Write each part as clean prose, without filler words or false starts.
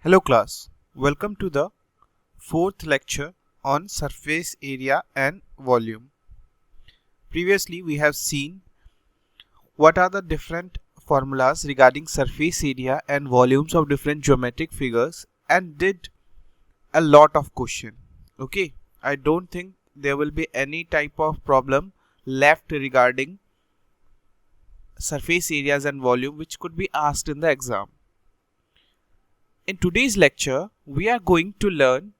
Hello class, welcome to the fourth lecture on surface area and volume. Previously we have seen what are the different formulas regarding surface area and volumes of different geometric figures and did a lot of question. Okay, I don't think there will be any type of problem left regarding surface areas and volume which could be asked in the exam. In today's lecture, we are going to learn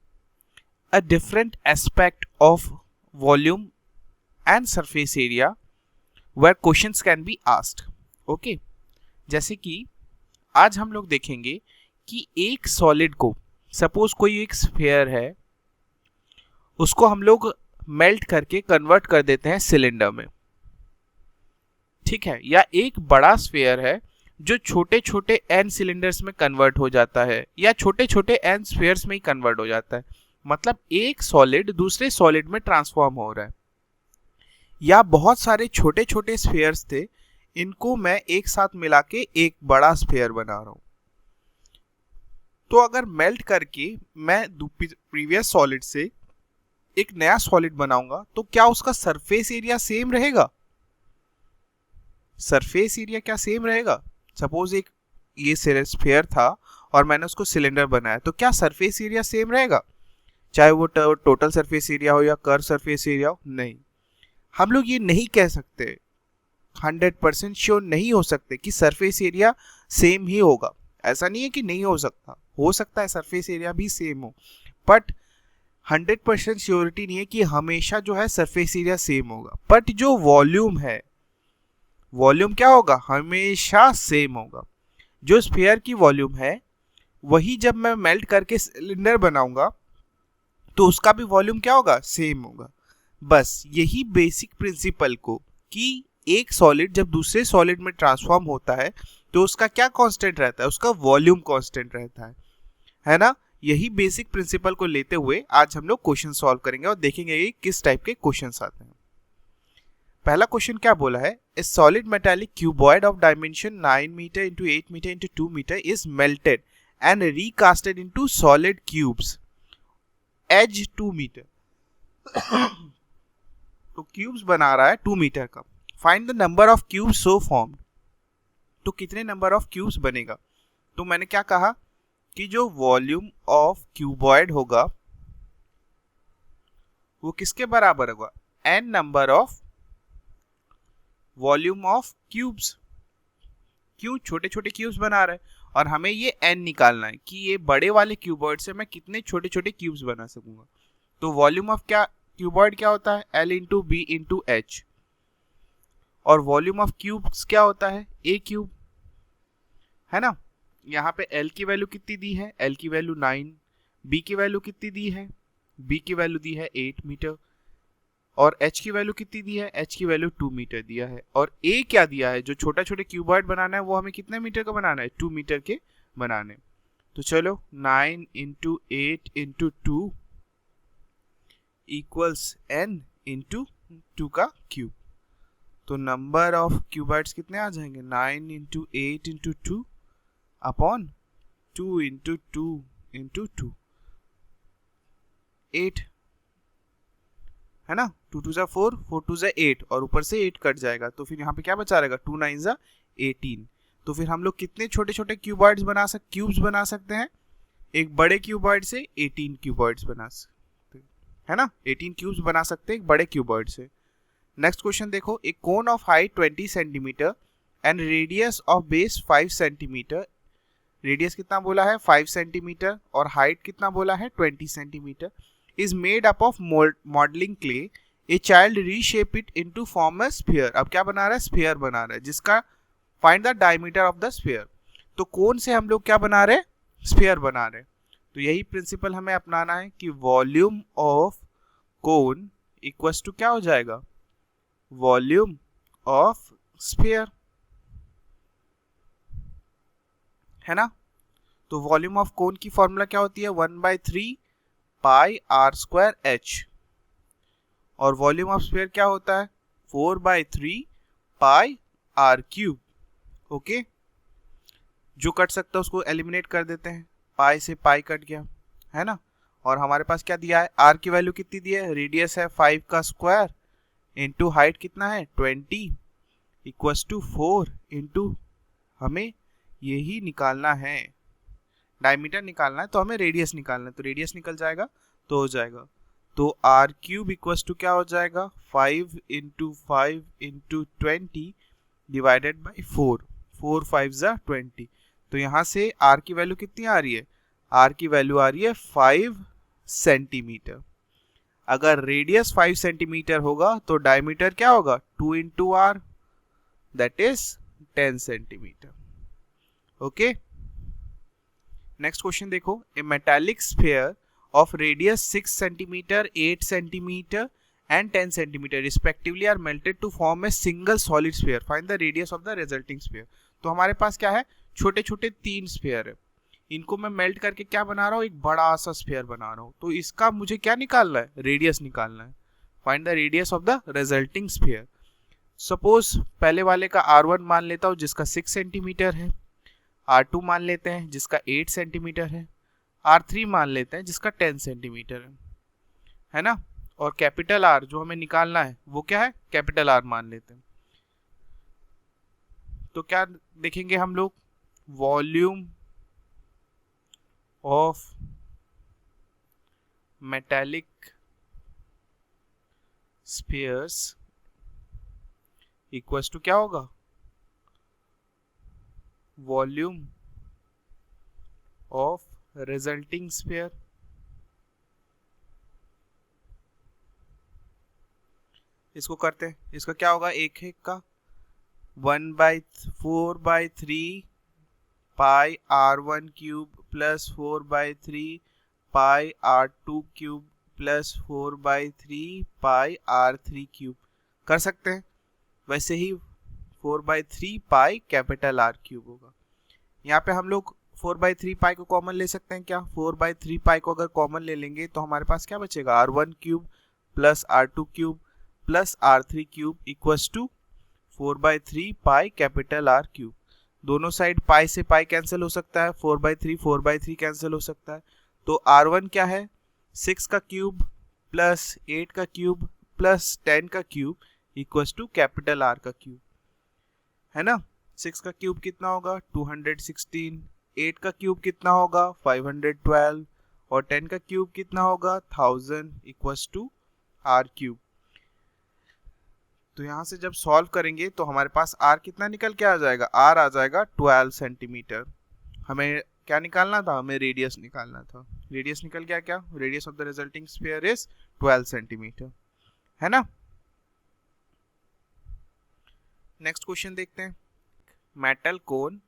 a different aspect of volume and surface area where questions can be asked. Okay, जैसे कि आज हम लोग देखेंगे कि एक solid को suppose कोई एक स्फीयर है उसको हम लोग मेल्ट करके कन्वर्ट कर देते हैं सिलेंडर में, ठीक है, या एक बड़ा स्फीयर है जो छोटे छोटे एन सिलेंडर्स में कन्वर्ट हो जाता है या छोटे छोटे एन स्फीयर्स में ही कन्वर्ट हो जाता है, मतलब एक सॉलिड दूसरे सॉलिड में ट्रांसफॉर्म हो रहा है, या बहुत सारे छोटे छोटे स्फीयर्स थे इनको मैं एक साथ मिला के एक बड़ा स्फीयर बना रहा हूं। तो अगर मेल्ट करके मैं प्रीवियस सॉलिड से एक नया सॉलिड बनाऊंगा तो क्या उसका सरफेस एरिया सेम रहेगा? सरफेस एरिया क्या सेम रहेगा? सपोज एक ये स्फीयर था और मैंने उसको सिलेंडर बनाया, तो क्या सरफेस एरिया सेम रहेगा, चाहे वो टोटल सरफेस एरिया हो या कर्व सरफेस एरिया हो? नहीं, हम लोग ये नहीं कह सकते, 100% श्योर नहीं हो सकते कि सरफेस एरिया सेम ही होगा। ऐसा नहीं है कि नहीं हो सकता है सरफेस एरिया भी सेम हो, बट 100% श्योरिटी नहीं है कि हमेशा जो है सरफेस एरिया सेम होगा। बट जो वॉल्यूम है, वॉल्यूम क्या होगा? हमेशा सेम होगा। जो स्फीयर की वॉल्यूम है वही जब मैं मेल्ट करके सिलेंडर बनाऊंगा तो उसका भी वॉल्यूम क्या होगा? सेम होगा। बस यही बेसिक प्रिंसिपल को कि एक सॉलिड जब दूसरे सॉलिड में ट्रांसफॉर्म होता है तो उसका क्या कांस्टेंट रहता है? उसका वॉल्यूम कांस्टेंट रहता है ना। यही बेसिक प्रिंसिपल को लेते हुए आज हम लोग क्वेश्चन सॉल्व करेंगे और देखेंगे कि किस टाइप के क्वेश्चंस आते हैं। पहला क्वेश्चन क्या बोला है? A solid metallic cuboid of dimension 9 metre into 8 metre into 2 metre is melted and recasted into solid cubes edge 2 metre. तो क्यूब्स बना रहा है 2 मीटर का। Find the number of cubes so formed. तो कितने नंबर ऑफ क्यूब्स बनेगा? तो मैंने क्या कहा कि जो वॉल्यूम ऑफ क्यूबॉइड होगा वो किसके बराबर होगा? n number of volume of cubes. क्यों? छोटे छोटे क्यूब्स बना रहे हैं और हमें ये n निकालना है कि ये बड़े वाले क्यूबॉइड से मैं कितने छोटे छोटे क्यूब्स बना सकूंगा। तो वॉल्यूम ऑफ क्या क्यूबॉइड क्या होता है? L into B into H. और वॉल्यूम ऑफ क्यूब्स क्या होता है? ए क्यूब, है ना। यहाँ पे L की वैल्यू कितनी दी है? L की वैल्यू 9। B की वैल्यू कितनी दी है? B की वैल्यू दी है 8 मीटर। और H की वैल्यू कितनी दी है? H की वैल्यू 2 मीटर दिया है। और A क्या दिया है? जो छोटा छोटे क्यूबॉइड बनाना है वो हमें कितने मीटर का बनाना है? 2 मीटर के बनाने। तो चलो 9 into 8 into 2 equals n into 2 का क्यूब। तो नंबर ऑफ क्यूबॉइड्स कितने आ जाएंगे? 9 into 8 into 2 upon 2 into 2 into 2, 8, है ना। 2 2 4, 4 2 8 और ऊपर से 8 कट जाएगा तो फिर यहाँ पे क्या बचा रहेगा? 2 9 18। तो फिर हम लोग कितने छोटे छोटे क्यूबॉइड्स क्यूब्स बना सकते हैं? एक बड़े क्यूबॉइड से 18 क्यूबॉइड्स बना सकते हैं, है ना। 18 क्यूब्स बना सकते हैं एक बड़े क्यूबॉइड से। नेक्स्ट क्वेश्चन देखो। एक cone of height 20 centimetre and radius of base 5 centimetre. Radius कितना बोला है? 5 सेंटीमीटर और हाइट कितना बोला है? 20 centimetre. is made up of modeling clay. A child reshape it into form a sphere. अब क्या बना रहा है? स्फीयर बना रहा है जिसका find the diameter of the sphere. तो कोन से हम लोग क्या बना रहे हैं? स्फीयर बना रहे हैं। तो यही प्रिंसिपल हमें अपनाना है कि volume of cone equals to क्या हो जाएगा? वॉल्यूम ऑफ स्फीयर, है ना। तो वॉल्यूम ऑफ कोन की फॉर्मूला क्या होती है? 1/3 पाई आर स्क्वायर एच। और वॉल्यूम ऑफ स्फीयर क्या होता है? 4/3 पाई आर क्यूब। ओके, जो कट सकता है उसको एलिमिनेट कर देते हैं। पाई से पाई कट गया, है ना। और हमारे पास क्या दिया है, आर की वैल्यू कितनी दी है, रेडियस है 5 का स्क्वायर इंटू हाइट कितना है 20 इक्वल्स टू 4 इंटू, हमें यही निकालना है, डायमीटर निकालना है तो हमें रेडियस निकालना है, तो रेडियस निकल जाएगा तो हो जाएगा। तो आर क्यूब इक्वल्स टू क्या हो जाएगा, 5 इंटू 5 इंटू 20 डिवाइडेड बाई 4, 4 5 जा 20। तो यहाँ से आर की वैल्यू कितनी आ रही है, आर की वैल्यू आ रही है 5 सेंटीमीटर। अगर रेडियस 5 सेंटीमीटर होगा तो डायमीटर क्या होगा 2 into R, that is 10 centimetre. Okay, next question देखो, a metallic sphere of radius 6 centimeter, 8 centimeter and 10 centimeter respectively are melted to form a single solid sphere. Find the radius of the resulting sphere. तो हमारे पास क्या है, छोटे छोटे 3 sphere है, इनको मैं मेल्ट करके क्या बना रहा हूँ, एक बड़ा सा स्फीयर बना रहा हूँ। तो इसका मुझे क्या निकालना है, रेडियस निकालना है। Find the radius of the resulting sphere. Suppose पहले वाले का R1 मान लेता हूँ जिसका 6 सेंटीमीटर है, R2 मान लेते हैं जिसका 8 सेंटीमीटर है, R3 मान लेते हैं जिसका 10 सेंटीमीटर है ना। और कैपिटल R जो हमें निकालना है वो क्या है, कैपिटल R मान लेते हैं। तो क्या देखेंगे हम लोग, volume of metallic spheres equals to क्या होगा, वॉल्यूम ऑफ रिजल्टिंग स्फीयर। इसको करते हैं, इसका क्या होगा, एक एक का 1/4/3 पाई R1 क्यूब प्लस 4/3 पाई R2 क्यूब प्लस 4/3 पाई R3 क्यूब कर सकते हैं। वैसे ही 4/3 पाई कैपिटल R क्यूब होगा। यहाँ पे हम लोग 4/3 पाई को कॉमन ले सकते हैं क्या, 4/3 पाई को अगर कॉमन ले लेंगे तो हमारे पास क्या बचेगा, R1 cube plus R2 cube plus R3 cube equals to 4/3 pi capital R cube. दोनों साइड पाई से पाई कैंसिल हो सकता है, 4/3 कैंसिल हो सकता है। तो R1 क्या है, 6 का क्यूब प्लस 8 का क्यूब प्लस 10 का cube equals to capital R का क्यूब, है ना। 6 का क्यूब कितना होगा 216, 8 का क्यूब कितना होगा 512 और 10 का क्यूब कितना होगा 1000 इक्वल्स टू R क्यूब। तो यहाँ से जब सॉल्व करेंगे तो हमारे पास R कितना निकल के आ जाएगा, R आ जाएगा 12 सेंटीमीटर। हमें क्या निकालना था, हमें रेडियस निकालना था। रेडियस निकल गया क्या, radius of the resulting sphere is 12 centimetre, है ना। नेक्स्ट क्वेश्चन देखते हैं, metal cone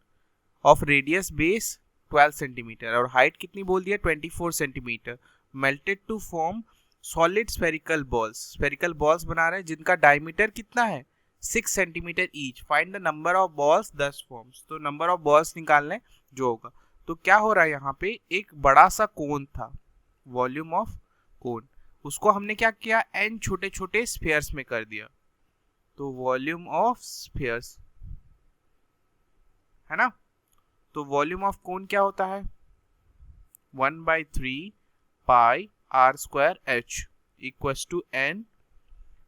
of radius base 12 centimetre और हाइट कितनी बोल दिया 24 centimetre, melted to form solid spherical balls. Spherical balls बना रहे हैं जिनका डायमीटर कितना है 6 centimetre each. Find the number of balls 10 forms. तो नंबर ऑफ बॉल्स निकालने जो होगा, तो क्या हो रहा है यहाँ पे, एक बड़ा सा कोन था, वॉल्यूम ऑफ कोन, उसको हमने क्या किया, n छोटे छोटे स्फीयर्स में कर दिया। तो वॉल्यूम ऑफ स्फीयर्स, है ना। तो वॉल्यूम ऑफ कोन क्या होता है 1/3 pi R square H equals to n।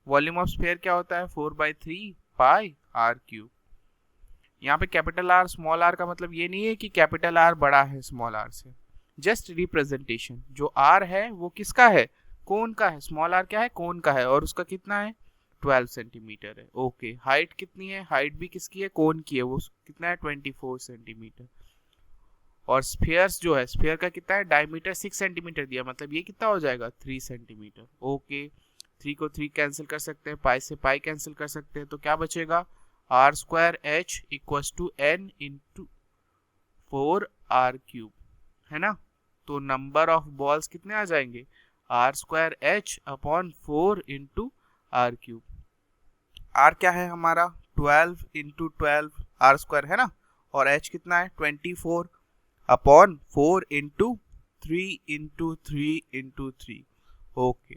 Volume of sphere क्या होता है 4/3 पाई R क्यूब। यहाँ पे कैपिटल R स्मॉल r का मतलब ये नहीं है कि कैपिटल R बड़ा है स्मॉल r से, जस्ट रिप्रेजेंटेशन। जो R है वो किसका है, कोन का है, स्मॉल r क्या है, कोन का है, और उसका कितना है 12 सेंटीमीटर है। ओके, हाइट कितनी है, हाइट भी किसकी है, कोन की है, वो कितना है 24 सेंटीमीटर। और स्फीयर्स जो है, स्फीयर का कितना है, डायमीटर 6 सेंटीमीटर दिया, मतलब ये कितना हो जाएगा 3 सेंटीमीटर। ओके, 3 को 3 कैंसिल कर सकते हैं, पाई से पाई कैंसिल कर सकते हैं, तो क्या बचेगा R square H equals to n into 4R cube, है ना। तो नंबर ऑफ बॉल्स कितने आ जाएंगे, R square H upon 4 into R cube. R क्या है हमारा 12 इंटू 12 R स्क्वायर, है ना, और H कितना है 24 upon 4 into 3 into 3 into 3। Okay,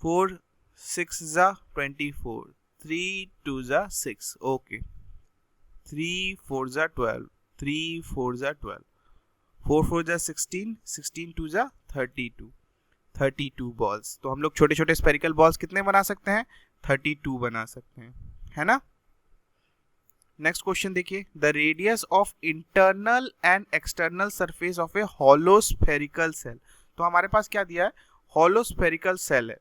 4 6 जा 24, 3 2 जा 6, ओके, 3 4 जा 12, 3 4 जा 12, 4 4 जा 16, 16 2 जा 32, 32 बॉल्स। तो हम लोग छोटे छोटे स्पेरिकल बॉल्स कितने बना सकते हैं? 32 बना सकते हैं, है ना। नेक्स्ट क्वेश्चन देखिए, the radius of internal and external surface of a hollow spherical shell. तो हमारे पास क्या दिया है? हॉलो स्फेरिकल सेल है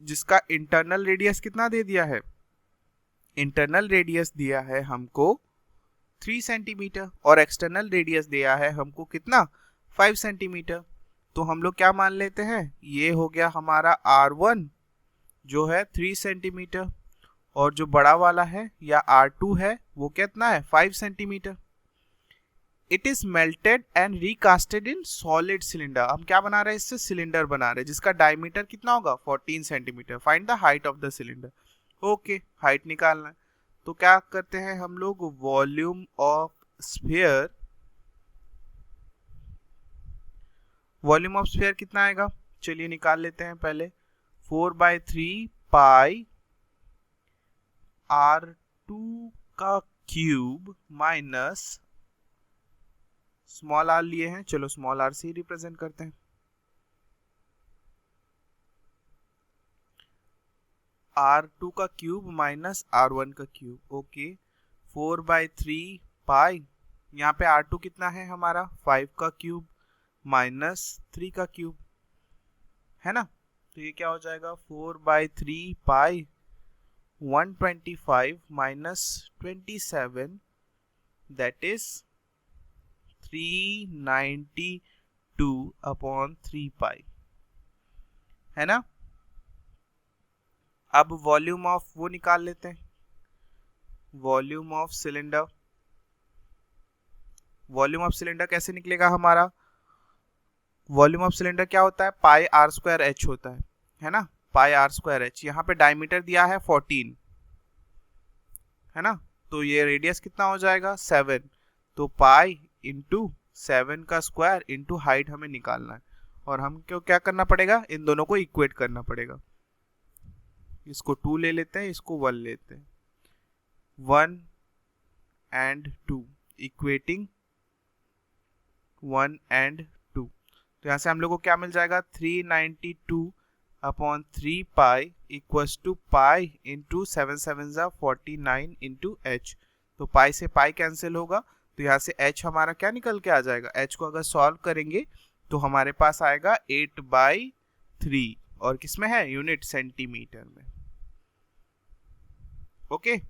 जिसका इंटरनल रेडियस कितना दे दिया है? इंटरनल रेडियस दिया है हमको 3 सेंटीमीटर और एक्सटर्नल रेडियस दिया है हमको कितना? 5 सेंटीमीटर। तो हम लोग क्या मान लेते हैं? ये हो गया हमारा R1 जो है 3 सेंटीमीटर, और जो बड़ा वाला है या R2 है वो कितना है? 5 centimetre. It is melted and recasted in solid cylinder. हम क्या बना रहे हैं? इससे सिलेंडर बना रहे हैं जिसका डायमीटर कितना होगा? 14 centimetre. Find the height of the cylinder. Okay, height निकालना है। तो क्या करते हैं हम लोग? Volume of sphere, volume of sphere कितना आएगा? चलिए निकाल लेते हैं पहले। 4/3 पाई R2 का क्यूब माइनस स्मॉल r लिए हैं, चलो स्मॉल r से ही रिप्रेजेंट करते हैं। R2 का क्यूब माइनस R1 का क्यूब। ओके, 4/3 पाई, यहाँ पे R2 कितना है हमारा? 5 का क्यूब माइनस 3 का क्यूब, है ना। तो ये क्या हो जाएगा? 4/3 पाई 125 माइनस 27, दैट इज 392/3 पाई, है ना। अब वॉल्यूम ऑफ वो निकाल लेते हैं, volume of cylinder. Volume of cylinder कैसे निकलेगा हमारा? वॉल्यूम ऑफ सिलेंडर क्या होता है? पाई R² H होता है ना, पाई R² H। यहाँ पे डायमीटर दिया है 14, है ना। तो ये रेडियस कितना हो जाएगा? 7। तो पाई इंटू 7 का स्क्वायर इंटू हाइट हमें निकालना है, और हमको क्या करना पड़ेगा? इन दोनों को इक्वेट करना पड़ेगा। इसको 2 ले लेते हैं, इसको 1 लेते हैं। 1 and 2 इक्वेटिंग 1 and 2। तो यहाँ से हम लोग को क्या मिल जाएगा? 392/3 pi equals to pi into 7 7 जा 49 इंटू H। तो पाई से पाई कैंसिल होगा, तो यहाँ से H हमारा क्या निकल के आ जाएगा? H को अगर सॉल्व करेंगे तो हमारे पास आएगा 8/3, और किसमें है? यूनिट सेंटीमीटर में। ओके,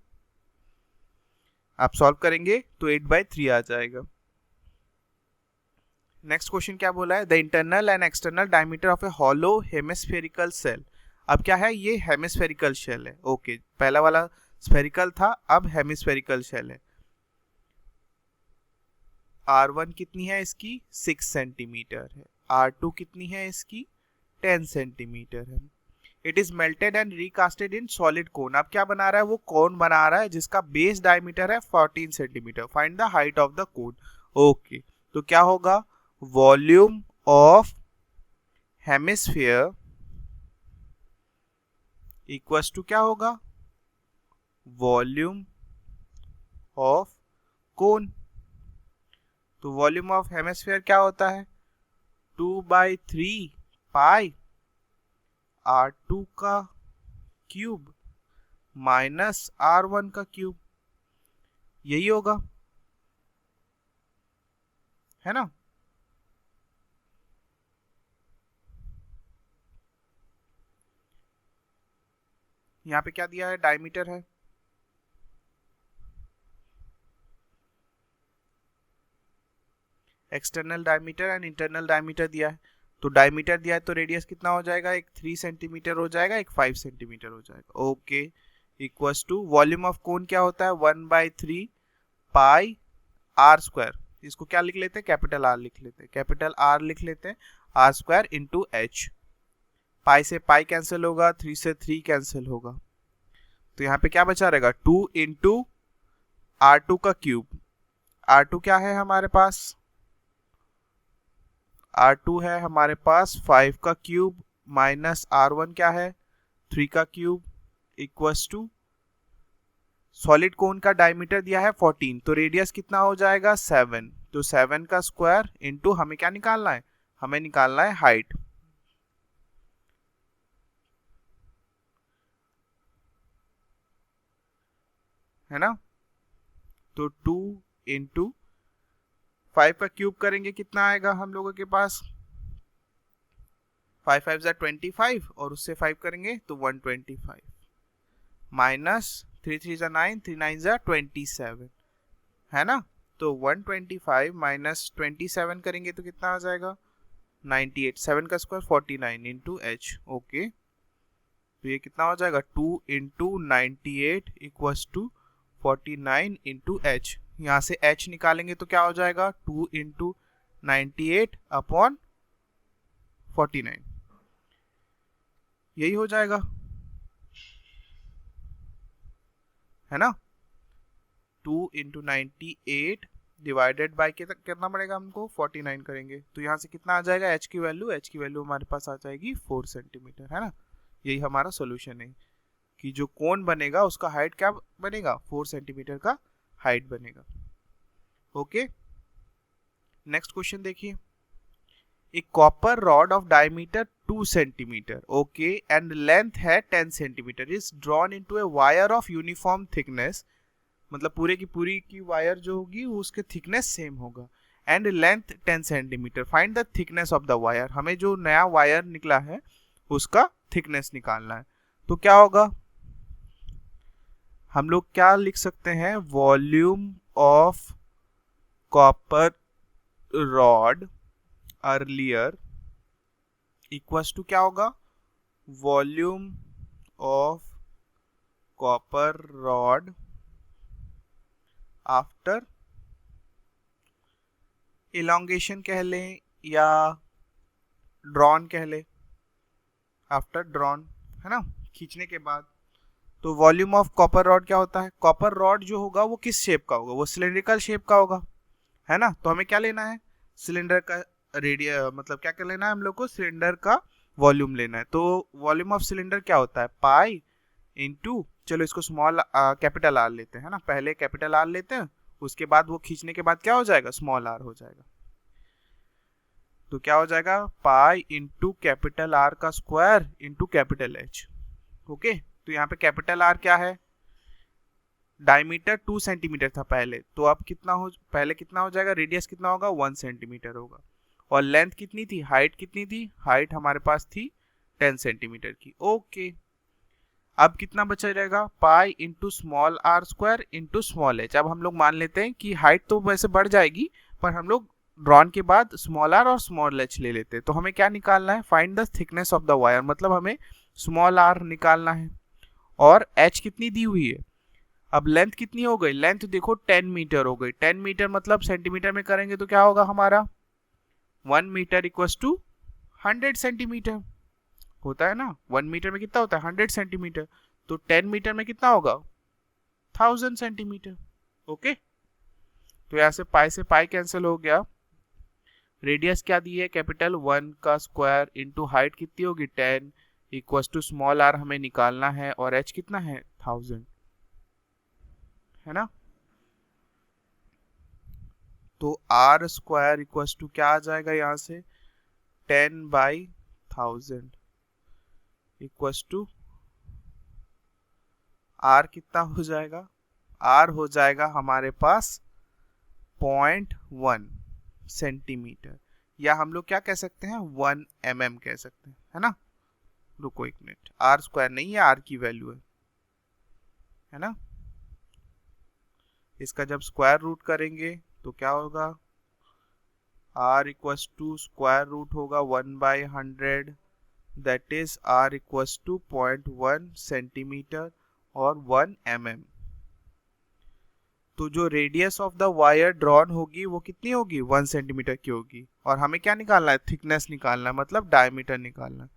आप सॉल्व करेंगे तो 8/3 आ जाएगा। नेक्स्ट क्वेश्चन क्या बोला है? The internal and external diameter of a hollow hemispherical shell. अब क्या है? ये हेमिस्फेरिकल शेल है। ओके, पहला वाला स्फेरिकल था, अब हेमिस्फेरिकल शेल है। R1 कितनी है इसकी? 6 सेंटीमीटर है। R2 कितनी है इसकी? 10 सेंटीमीटर है। It is melted and recasted in solid cone. अब क्या बना रहा है? वो कोन बना रहा है जिसका बेस डायमीटर है 14 centimetre. Find the height of the cone. Okay, तो क्या होगा? Volume of hemisphere equals to क्या होगा? Volume of cone. तो वॉल्यूम ऑफ हेमिस्फीयर क्या होता है? 2/3 पाई R2 का क्यूब माइनस R1 का क्यूब, यही होगा, है ना। यहाँ पे क्या दिया है? डायमीटर है। External diameter and internal diameter दिया है। तो डायमीटर दिया है तो रेडियस कितना हो जाएगा? एक 3 सेंटीमीटर हो जाएगा, एक 5 सेंटीमीटर हो जाएगा। Okay, equals to volume of cone क्या होता है? 1/3 पाई R²। इसको क्या लिख लेते हैं? कैपिटल R लिख लेते हैं, कैपिटल R लिख लेते हैं, R² इंटू H। पाई से पाई कैंसिल होगा, 3 से 3 कैंसिल होगा, तो यहाँ पे क्या बचा रहेगा? 2 इंटू R2 का क्यूब। R2 क्या है हमारे पास? R2 है हमारे पास 5 का क्यूब माइनस R1 क्या है? 3 का cube equals to solid cone का डायमीटर दिया है 14, तो रेडियस कितना हो जाएगा? 7। तो 7 का स्क्वायर इंटू हमें क्या निकालना है, हमें निकालना है हाइट। है ना, तो 2 इंटू 5 का क्यूब करेंगे कितना आएगा हम लोगों के पास, 5 5 जा 25 और उससे 5 करेंगे तो 125 माइनस 3 3 जा 9 3 9 जा 27, है ना, तो 125 माइनस 27 करेंगे तो कितना आ जाएगा 98, 7 का स्क्वायर 49 इंटू एच। ओके, तो ये कितना हो जाएगा 2 into 98 equals to 49 into H. यहाँ से h निकालेंगे तो क्या हो जाएगा 2 इंटू 98 अपॉन 49, यही हो जाएगा, है ना। 2 इंटू 98 डिवाइडेड बाई कितना पड़ेगा हमको 49 करेंगे तो यहाँ से कितना आ जाएगा h की वैल्यू हमारे पास आ जाएगी 4 सेंटीमीटर, है ना। यही हमारा सोल्यूशन है कि जो कोन बनेगा उसका हाइट क्या बनेगा 4 सेंटीमीटर का हाइट बनेगा। ओके, नेक्स्ट क्वेश्चन देखिए, एक copper rod of diameter 2 centimetre okay and length है 10 centimetre is drawn into a wire of uniform thickness, मतलब पूरे की पूरी की वायर जो होगी वो उसके थिकनेस सेम होगा, and length 10 centimetre, find the thickness of the wire. हमें जो नया वायर निकला है उसका थिकनेस निकालना है, तो क्या होगा, हम लोग क्या लिख सकते हैं, volume of copper rod earlier equals to क्या होगा, volume of copper rod after elongation कह लें या ड्रॉन कह ले, आफ्टर ड्रॉन, है ना, खींचने के बाद। तो वॉल्यूम ऑफ कॉपर रॉड क्या होता है, कॉपर रॉड जो होगा वो किस शेप का होगा, वो सिलेंड्रिकल शेप का होगा, है ना। तो हमें क्या लेना है, सिलेंडर का रेडियस, मतलब क्या कर लेना है हम लोग को, सिलेंडर का वॉल्यूम लेना है। तो वॉल्यूम ऑफ सिलेंडर क्या होता है, पाई इंटू, चलो इसको स्मॉल कैपिटल आर लेते हैं, है ना, पहले कैपिटल आर लेते हैं, उसके बाद वो खींचने के बाद क्या हो जाएगा, स्मॉल आर हो जाएगा। तो क्या हो जाएगा, पाई इंटू कैपिटल आर का square into capital H. Okay, तो यहाँ पे कैपिटल आर क्या है, डायमीटर 2 सेंटीमीटर था पहले, तो अब कितना हो जाएगा, रेडियस कितना होगा 1 सेंटीमीटर होगा, और लेंथ कितनी थी, हाइट कितनी थी, हाइट हमारे पास थी 10 सेंटीमीटर की। ओके, अब कितना बचा रहेगा, pi into small r square into small h. अब हम लोग मान लेते हैं कि हाइट तो वैसे बढ़ जाएगी, पर हम लोग ड्रॉन के बाद स्मॉल आर और स्मॉल एच ले लेते हैं। तो हमें क्या निकालना है, find the thickness of the wire, मतलब हमें स्मॉल आर निकालना है, और एच कितनी दी हुई है, अब लेंथ कितनी हो गई, लेंथ देखो 10 मीटर हो गई, 10 मीटर मतलब सेंटीमीटर में करेंगे तो क्या होगा हमारा 1 मीटर इक्वल्स टू 100 सेंटीमीटर होता है ना, 1 मीटर में कितना होता है 100 सेंटीमीटर, तो 10 मीटर में कितना होगा 1000 सेंटीमीटर। ओके, तो यहाँ से पाई कैंसिल हो गया, रेडियस क्या दी है कैपिटल 1 का स्क्वायर इंटू हाइट कितनी होगी 10 इक्वल्स टू स्मॉल आर हमें निकालना है, और एच कितना है 1000, है ना। तो आर स्क्वायर इक्वल्स टू क्या आ जाएगा, यहाँ से 10/1000 इक्वल्स टू आर कितना हो जाएगा, आर हो जाएगा हमारे पास 0.1 सेंटीमीटर, या हम लोग क्या कह सकते हैं 1 mm कह सकते हैं, है ना। रुको एक मिनट, आर स्क्वायर नहीं है, आर की वैल्यू है ना। इसका जब स्क्वायर रूट करेंगे तो क्या होगा, r equals to square root होगा 1/100, that is r equals to 0.1 centimetre और 1 mm। तो जो radius of the wire drawn होगी वो कितनी होगी 1 सेंटीमीटर की होगी, और हमें क्या निकालना है, थिकनेस निकालना है, मतलब डायमीटर निकालना है।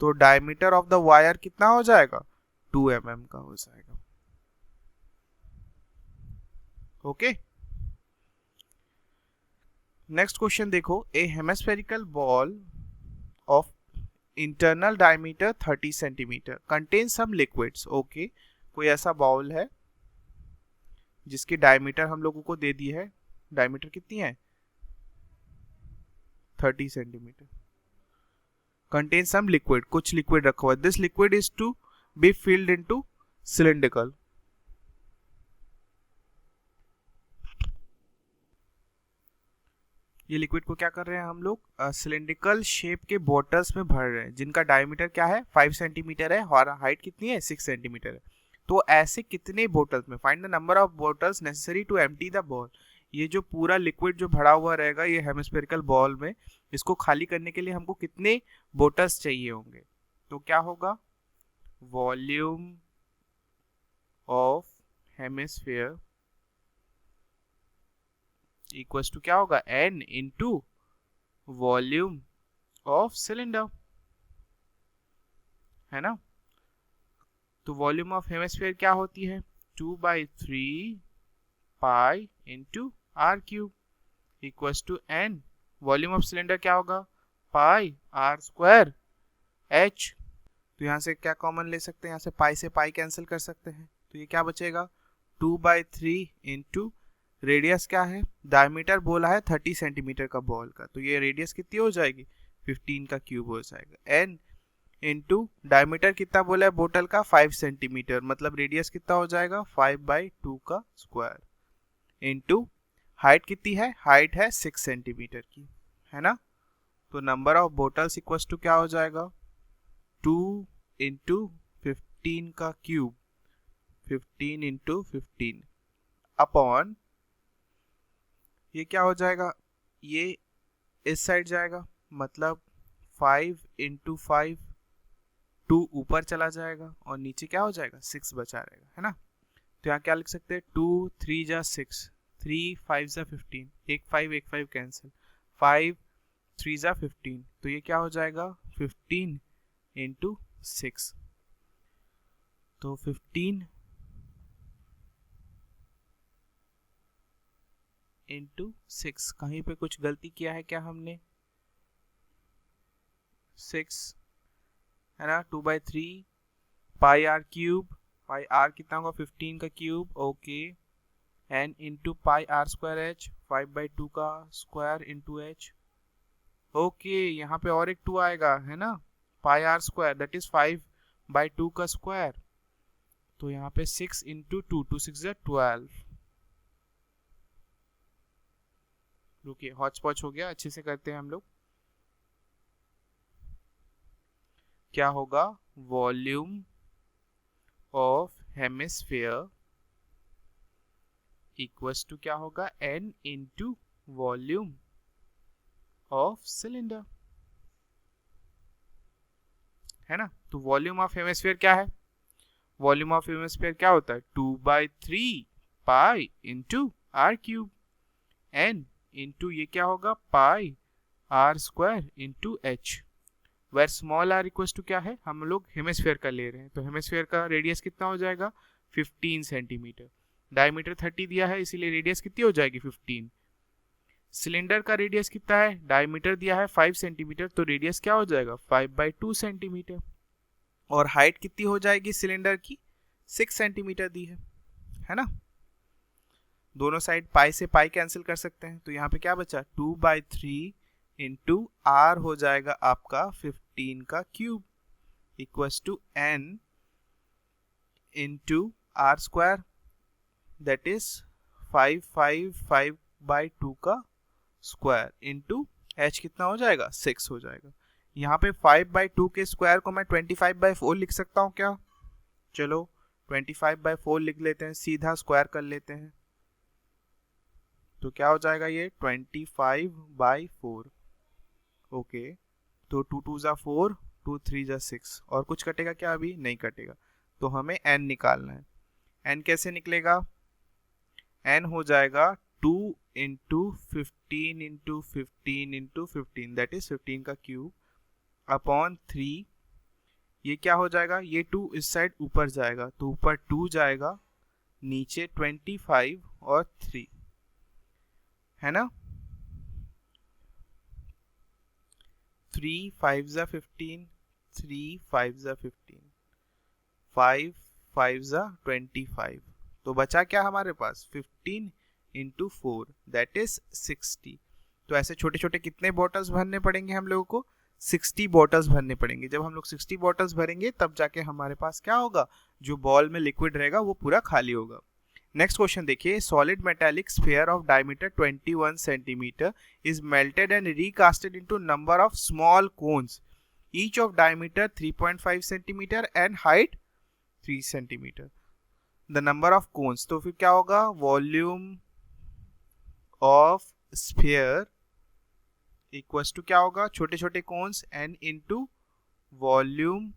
तो डायमीटर ऑफ द वायर कितना हो जाएगा 2 mm का हो जाएगा। ओके, नेक्स्ट क्वेश्चन देखो, a hemispherical bowl of internal diameter 30 centimetre contain some liquids. Okay, कोई ऐसा बाउल है जिसकी डायमीटर हम लोगों को दे दी है, डायमीटर कितनी है 30 सेंटीमीटर। कंटेन सम लिक्विड, कुछ लिक्विड रखा हुआ है। This liquid is to be filled into cylindrical, ये लिक्विड को क्या कर रहे हैं हम लोग, सिलिंड्रिकल शेप के बॉटल्स में भर रहे हैं जिनका डायमीटर क्या है 5 सेंटीमीटर है और हाइट कितनी है 6 सेंटीमीटर है। तो ऐसे कितने बोतल्स में, find the number of bottles necessary to empty the bowl. ये जो पूरा लिक्विड जो भरा हुआ रहेगा ये हेमिस्फेरिकल बॉल में, इसको खाली करने के लिए हमको कितने बोतल्स चाहिए होंगे। तो क्या होगा, volume of hemisphere equals to क्या होगा, n into volume of cylinder, है ना। तो वॉल्यूम ऑफ हेमिस्फीयर क्या होती है, 2/3 pi into are cube equals to n। Volume of cylinder क्या होगा, पाई आर स्क्वायर h। तो यहाँ से क्या कॉमन ले सकते हैं, यहाँ से पाई से पाई कैंसिल कर सकते हैं, तो ये क्या बचेगा 2/3 इंटू रेडियस क्या है, डायमीटर बोला है 30 सेंटीमीटर का बॉल का, तो ये रेडियस कितनी हो जाएगी 15 का क्यूब हो जाएगा। n इंटू डायमीटर कितना बोला है बोतल का 5 सेंटीमीटर, मतलब रेडियस कितना हो जाएगा 5/2 का स्क्वायर इंटू हाइट कितनी है, हाइट है 6 सेंटीमीटर की, है ना। तो number of bottles equals to क्या हो जाएगा 2 इंटू 15 का क्यूब, 15 इंटू 15 अपॉन, ये क्या हो जाएगा, ये इस साइड जाएगा, मतलब 5 इंटू 5, 2 ऊपर चला जाएगा और नीचे क्या हो जाएगा 6 बचा रहेगा, है ना। तो यहाँ क्या लिख सकते हैं 2 3 जा 6, 3 5 जा 15, एक 5 कैंसिल, 5 3 जा 15, तो ये क्या हो जाएगा 15 इंटू 6। तो 15 इंटू 6, कहीं पे कुछ गलती किया है क्या हमने, 6 है ना, 2/3 pi are cube, pi R कितना होगा 15 का cube, okay, n into pi are square h, 5/2 का स्क्वायर इंटू एच, ओके। यहाँ पे और एक 2 आएगा, है ना, पाई आर स्क्वायर दैट इज 5/2 का स्क्वायर, तो यहाँ पे 6 इंटू 2, 2 6 12। रुकिए हॉच पॉच हो गया, अच्छे से करते हैं हम लोग। क्या होगा, volume of hemisphere equals to क्या होगा n into volume of cylinder, है ना। तो वॉल्यूम ऑफ हेमिस्फीयर क्या है, वॉल्यूम ऑफ हेमिस्फीयर क्या होता है 2/3 pi into are cube, n into ये क्या होगा pi are square into h, where small r equals to क्या है, हम लोग हेमिस्फीयर का ले रहे हैं, तो हेमिस्फीयर का रेडियस कितना हो जाएगा 15 सेंटीमीटर, डायमीटर 30 दिया है इसीलिए रेडियस कितनी हो जाएगी 15। सिलेंडर का रेडियस कितना है, डायमीटर दिया है 5 सेंटीमीटर, तो रेडियस क्या हो जाएगा 5/2 सेंटीमीटर, और हाइट कितनी हो जाएगी सिलेंडर की 6 सेंटीमीटर दी है ना। दोनों साइड पाई से पाई कैंसिल कर सकते हैं, तो यहाँ पे क्या बचा 2/3 इंटू आर हो जाएगा आपका 15 का cube equals to n into R square that is 5/2 का स्क्वायर इंटू h कितना हो जाएगा 6 हो जाएगा। यहाँ पे 5/2 के स्क्वायर को मैं 25/4 लिख सकता हूँ क्या, चलो 25/4 लिख लेते हैं, सीधा स्क्वायर कर लेते हैं, तो क्या हो जाएगा ये 25/4, ओके। तो 2 2 जा 4, 2 3 जा 6, और कुछ कटेगा क्या, अभी नहीं कटेगा, तो हमें n निकालना है। n कैसे निकलेगा, n हो जाएगा 2 into 15 into 15 into 15 that is 15 का क्यूब अपॉन 3, ये क्या हो जाएगा, ये 2 इस साइड ऊपर जाएगा, तो ऊपर 2 जाएगा, नीचे 25 और 3, है ना। 3 5 जा 15, 3 5 जा 15, 5 5 जा 25, तो बचा क्या हमारे पास 15 इंटू 4 दैट इज 60, तो ऐसे छोटे छोटे कितने बॉटल्स भरने पड़ेंगे हम लोगों को? 60 बॉटल्स भरने पड़ेंगे। जब हम लोग 60 बॉटल्स भरेंगे तब जाके हमारे पास क्या होगा, जो बॉल में लिक्विड रहेगा वो पूरा खाली होगा। नेक्स्ट क्वेश्चन देखिए, solid metallic sphere of diameter 21 centimetre is melted and recasted into number of small cones each of diameter 3.5 centimetre and height 3 centimetre. The number of cones, तो फिर क्या होगा, volume of sphere equals to क्या होगा, छोटे छोटे cones n into volume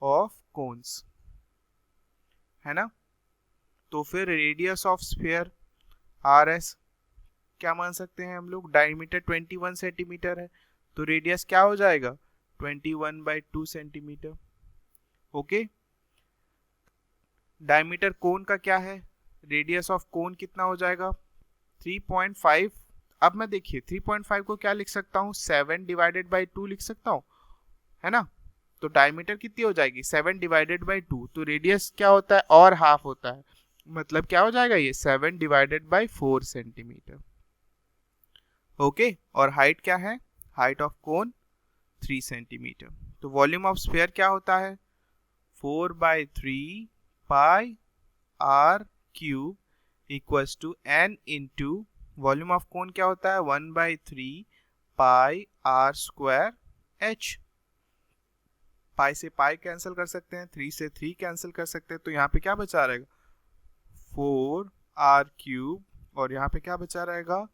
of cones, है ना। तो फिर radius of sphere r as क्या मान सकते हैं हम लोग, डायमीटर 21 सेंटीमीटर है तो रेडियस क्या हो जाएगा, 21/2 सेंटीमीटर। ओके, डायमीटर कोन का क्या है, रेडियस ऑफ कोन कितना हो जाएगा, 3.5। अब मैं देखिए 3.5 को क्या लिख सकता हूँ, 7/2 लिख सकता हूँ, है ना। तो डायमीटर कितनी हो जाएगी, 7/2। तो रेडियस क्या होता है, और हाफ होता है, मतलब क्या हो जाएगा ये 7/4 सेंटीमीटर। ओके, और हाइट क्या है, हाइट ऑफ कोन 3 सेंटीमीटर। तो वॉल्यूम ऑफ स्फीयर क्या होता है, 4/3 pi are cube equals to n into volume of cone क्या होता है, 1/3 pi are square h। Pi से पाई कैंसिल कर सकते हैं, 3 से 3 कैंसिल कर सकते हैं, तो यहाँ पे क्या बचा रहेगा, 4r क्यूब, और यहाँ पे क्या बचा रहेगा,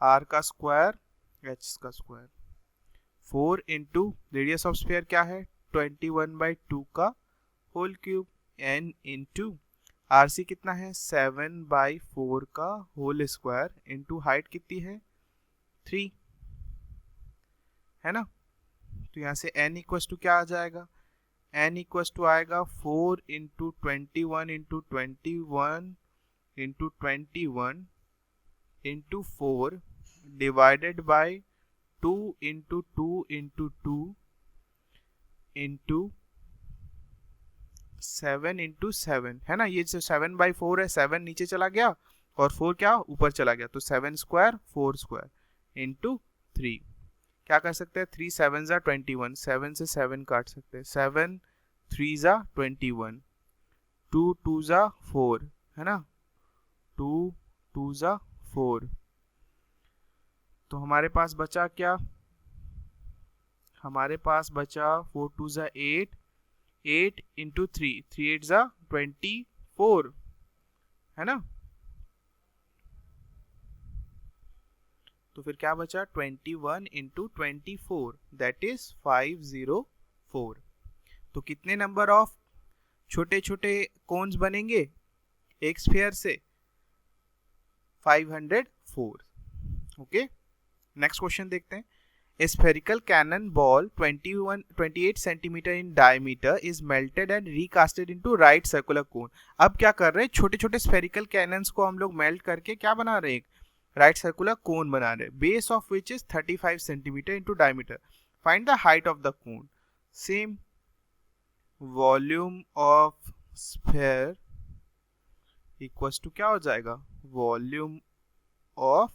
r का स्क्वायर h का square. 4 into radius of sphere क्या है, 21/2 का whole cube, n into RC कितना है, 7/4 का होल स्क्वायर इंटू हाइट कितनी है, 3, है ना। तो यहाँ से n इक्वल्स टू क्या आ जाएगा, n इक्वल्स टू आएगा 4 into 21 into 21 into 21 into 4 divided by 2 into 2 into 2 into 7 into 7, है ना। ये जो 7/4 है, 7 नीचे चला गया और 4 क्या ऊपर चला गया, तो 7 स्क्वायर 4 स्क्वायर इंटू 3। क्या कर सकते हैं, 3 7 जा 21, 7 से 7 काट सकते हैं, 7 3 जा 21, 2 2 जा 4, है ना, 2 2 जा 4। तो हमारे पास बचा क्या, हमारे पास बचा 4 2 जा 8, 8 इंटू 3, 3 8 जा 24, है ना। तो फिर क्या बचा, 21 इंटू 24, दैट इज 504। तो कितने नंबर ऑफ छोटे छोटे कोन्स बनेंगे एक स्फीयर से, 504। ओके, नेक्स्ट क्वेश्चन देखते हैं। A spherical cannon ball 28 centimeter in diameter is melted and recasted into right circular cone। अब क्या कर रहे हैं, छोटे छोटे spherical cannons को हम लोग मेल्ट करके क्या बना रहे हैं, राइट सर्कुलर कोन बना रहे हैं, base of which is 35 centimetre into diameter. Find the height of the cone. Same, volume of sphere equals to क्या हो जाएगा, वॉल्यूम ऑफ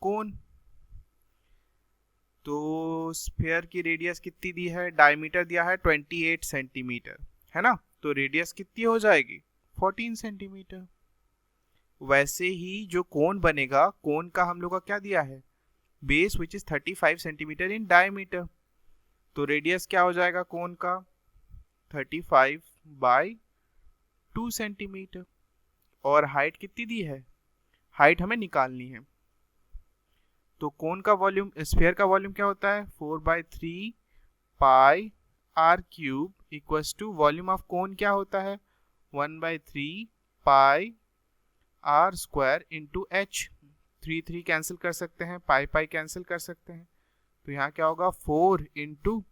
कोन। तो स्फीयर की रेडियस कितनी दी है, डायमीटर दिया है 28 सेंटीमीटर, है ना, तो रेडियस कितनी हो जाएगी, 14 सेंटीमीटर। वैसे ही जो कोन बनेगा, कोन का हम लोग का क्या दिया है, base which is 35 centimetre in diameter, तो रेडियस क्या हो जाएगा कोन का, 35/2 सेंटीमीटर। और हाइट कितनी दी है, हाइट हमें निकालनी है। तो कोन का वॉल्यूम, स्फीयर का वॉल्यूम क्या होता है, 4/3 pi are cube equals to volume of cone क्या होता है, 1/3 pi are square into h. 3 3 cancel कर सकते हैं, पाई पाई कैंसिल कर सकते हैं, तो यहाँ क्या होगा 4 इंटू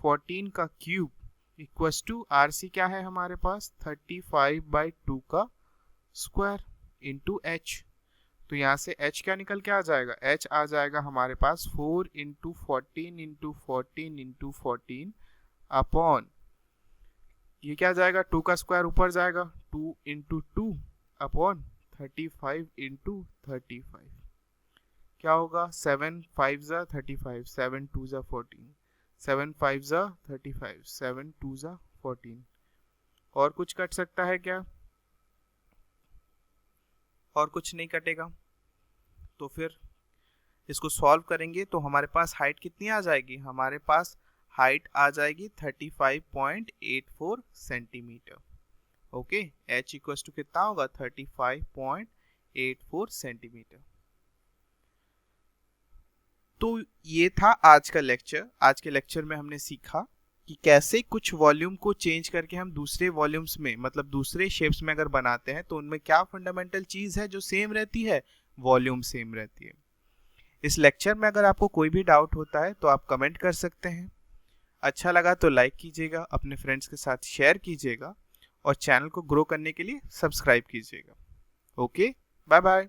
14 का cube equals to R C क्या है हमारे पास, 35/2 का स्क्वायर इंटू एच। तो यहाँ से h क्या निकल के आ जाएगा, h आ जाएगा हमारे पास 4 इंटू 14 इंटू 14 इंटू 14 अपॉन, ये क्या जाएगा, 2 का स्क्वायर ऊपर जाएगा, 2 इंटू 2 अपॉन 35 इंटू 35। क्या होगा 7 5 ज़ा 35, 7 2 ज़ा 14, 7 5 ज़ा 35, 7 2 ज़ा 14। और कुछ कट सकता है क्या? और कुछ नहीं कटेगा। तो फिर इसको सॉल्व करेंगे तो हमारे पास हाइट कितनी आ जाएगी? हमारे पास हाइट आ जाएगी 35.84 centimetre. Okay, h equal to कितना होगा? 35.84 सेंटीमीटर। तो ये था आज का लेक्चर। आज के लेक्चर में हमने सीखा कि कैसे कुछ वॉल्यूम को चेंज करके हम दूसरे वॉल्यूम्स में, मतलब दूसरे शेप्स में अगर बनाते हैं तो उनमें क्या फंडामेंटल चीज़ है जो सेम रहती है? वॉल्यूम सेम रहती है। इस लेक्चर में अगर आपको कोई भी डाउट होता है तो आप कमेंट कर सकते हैं। अच्छा लगा तो लाइक कीजिएगा, अपने फ्रेंड्स के साथ शेयर कीजिएगा और चैनल को ग्रो करने के लिए सब्सक्राइब कीजिएगा। Okay, bye bye.